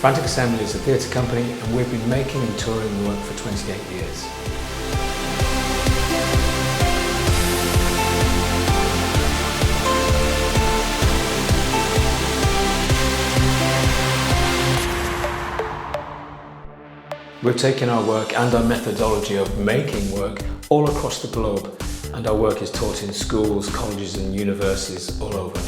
Frantic Assembly is a theatre company and we've been making and touring work for 28 years. We've taken our work and our methodology of making work all across the globe, and our work is taught in schools, colleges and universities all over.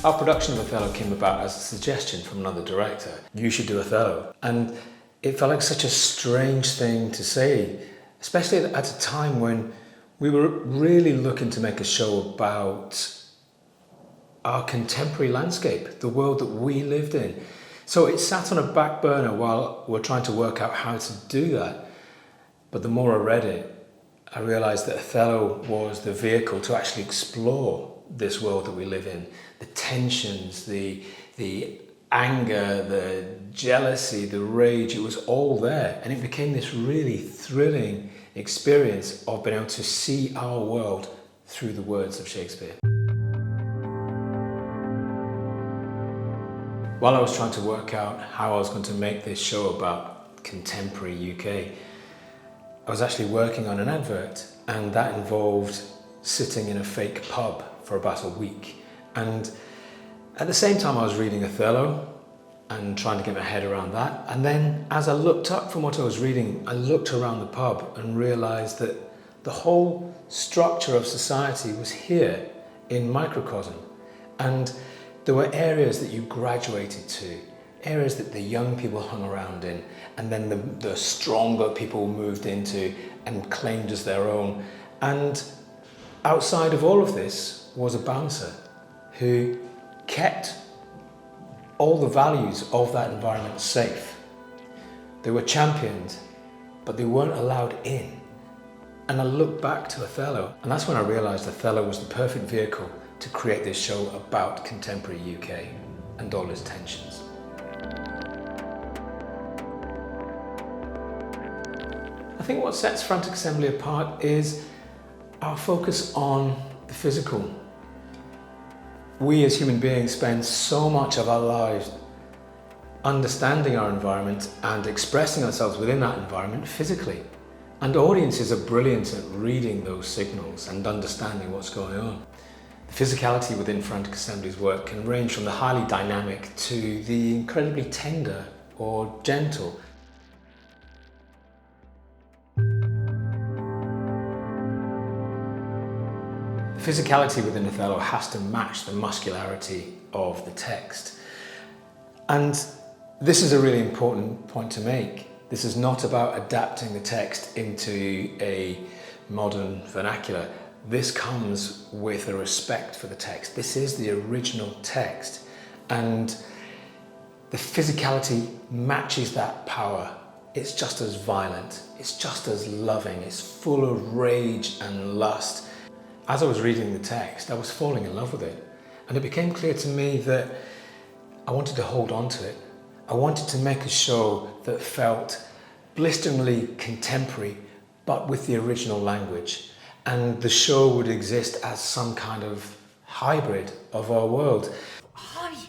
Our production of Othello came about as a suggestion from another director. You should do Othello. And it felt like such a strange thing to say, especially at a time when we were really looking to make a show about our contemporary landscape, the world that we lived in. So it sat on a back burner while we're trying to work out how to do that. But the more I read it, I realised that Othello was the vehicle to actually explore this world that we live in. The tensions, the anger, the jealousy, the rage, it was all there. And it became this really thrilling experience of being able to see our world through the words of Shakespeare. While I was trying to work out how I was going to make this show about contemporary UK, I was actually working on an advert, and that involved sitting in a fake pub for about a week. And at the same time I was reading Othello and trying to get my head around that. And then as I looked up from what I was reading, I looked around the pub and realised that the whole structure of society was here in microcosm. And there were areas that you graduated to, areas that the young people hung around in, and then the stronger people moved into and claimed as their own. And outside of all of this was a bouncer who kept all the values of that environment safe. They were championed, but they weren't allowed in. And I looked back to Othello, and that's when I realised Othello was the perfect vehicle to create this show about contemporary UK and all its tensions. I think what sets Frantic Assembly apart is our focus on the physical. We as human beings spend so much of our lives understanding our environment and expressing ourselves within that environment physically. And audiences are brilliant at reading those signals and understanding what's going on. The physicality within Frantic Assembly's work can range from the highly dynamic to the incredibly tender or gentle. The physicality within Othello has to match the muscularity of the text. And this is a really important point to make. This is not about adapting the text into a modern vernacular. This comes with a respect for the text. This is the original text. And the physicality matches that power. It's just as violent. It's just as loving. It's full of rage and lust. As I was reading the text, I was falling in love with it. And it became clear to me that I wanted to hold on to it. I wanted to make a show that felt blisteringly contemporary, but with the original language. And the show would exist as some kind of hybrid of our world. Aye,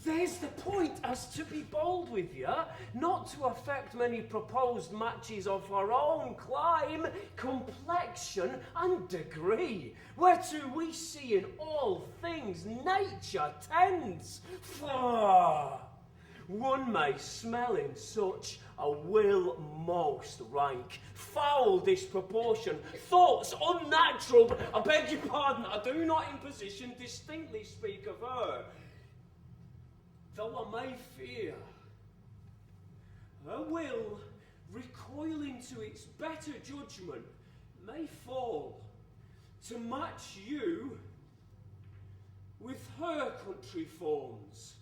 there's the point, as to be bold with you, not to affect many proposed matches of our own clime, complexion and degree, whereto we see in all things nature tends. For one may smell in such a will most rank, foul disproportion, thoughts unnatural, but I beg your pardon, I do not in position distinctly speak of her, though I may fear her will, recoiling to its better judgment, may fall to match you with her country forms,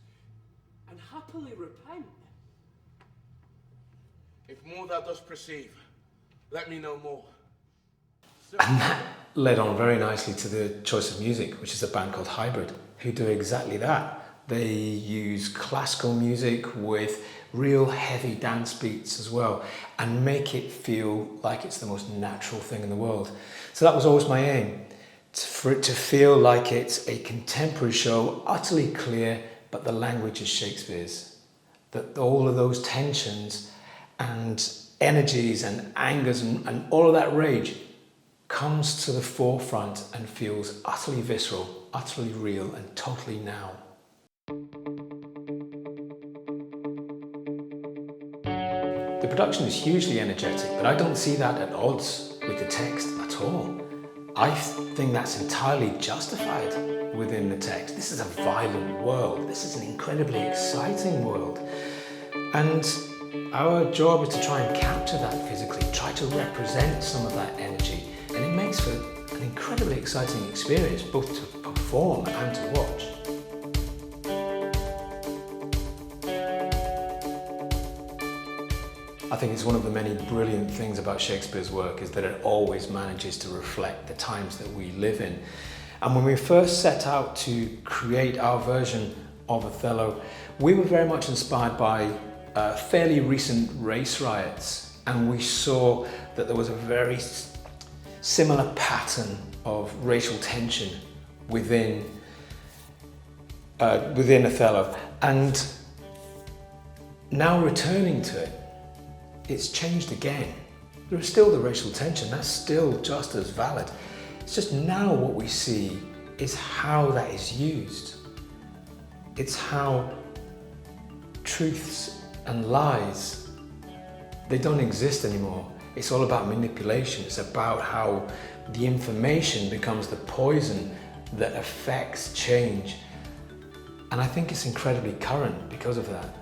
and happily repent. If more thou dost perceive, let me know more. And that led on very nicely to the choice of music, which is a band called Hybrid, who do exactly that. They use classical music with real heavy dance beats as well, and make it feel like it's the most natural thing in the world. So that was always my aim, for it to feel like it's a contemporary show, utterly clear, but the language is Shakespeare's. That all of those tensions and energies and angers and all of that rage comes to the forefront and feels utterly visceral, utterly real, and totally now. The production is hugely energetic, but I don't see that at odds with the text at all. I think that's entirely justified within the text. This is a violent world. This is an incredibly exciting world. And our job is to try and capture that physically, try to represent some of that energy. And it makes for an incredibly exciting experience, both to perform and to watch. I think it's one of the many brilliant things about Shakespeare's work is that it always manages to reflect the times that we live in. And when we first set out to create our version of Othello, we were very much inspired by fairly recent race riots, and we saw that there was a very similar pattern of racial tension within Othello. And now returning to it, it's changed again. There is still the racial tension, that's still just as valid. It's just now what we see is how that is used. It's how truths and lies, they don't exist anymore. It's all about manipulation. It's about how the information becomes the poison that affects change. And I think it's incredibly current because of that.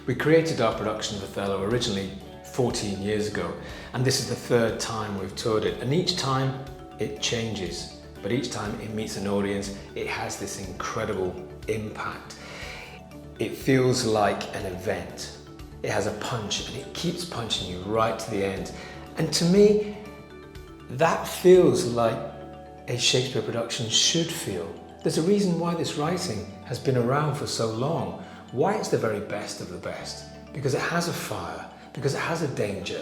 We created our production of Othello originally 14 years ago, and this is the third time we've toured it. And each time it changes, but each time it meets an audience, it has this incredible impact. It feels like an event. It has a punch, and it keeps punching you right to the end. And to me, that feels like a Shakespeare production should feel. There's a reason why this writing has been around for so long, why it's the very best of the best. Because it has a fire, because it has a danger.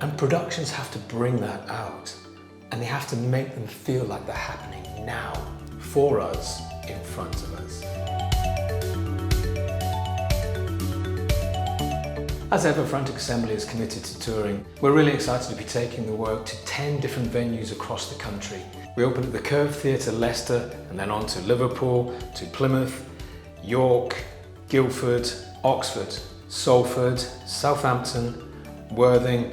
And productions have to bring that out. And they have to make them feel like they're happening now, for us, in front of us. As ever, Frantic Assembly is committed to touring. We're really excited to be taking the work to 10 different venues across the country. We opened at the Curve Theatre, Leicester, and then on to Liverpool, to Plymouth, York, Guildford, Oxford, Salford, Southampton, Worthing,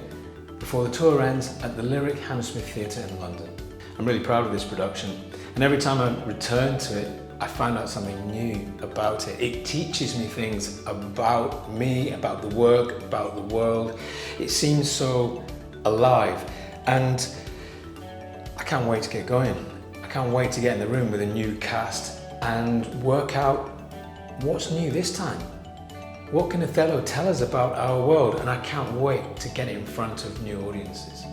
before the tour ends at the Lyric Hammersmith Theatre in London. I'm really proud of this production, and every time I return to it, I find out something new about it. It teaches me things about me, about the work, about the world. It seems so alive, and I can't wait to get going. I can't wait to get in the room with a new cast and work out what's new this time. What can Othello tell us about our world? And I can't wait to get it in front of new audiences.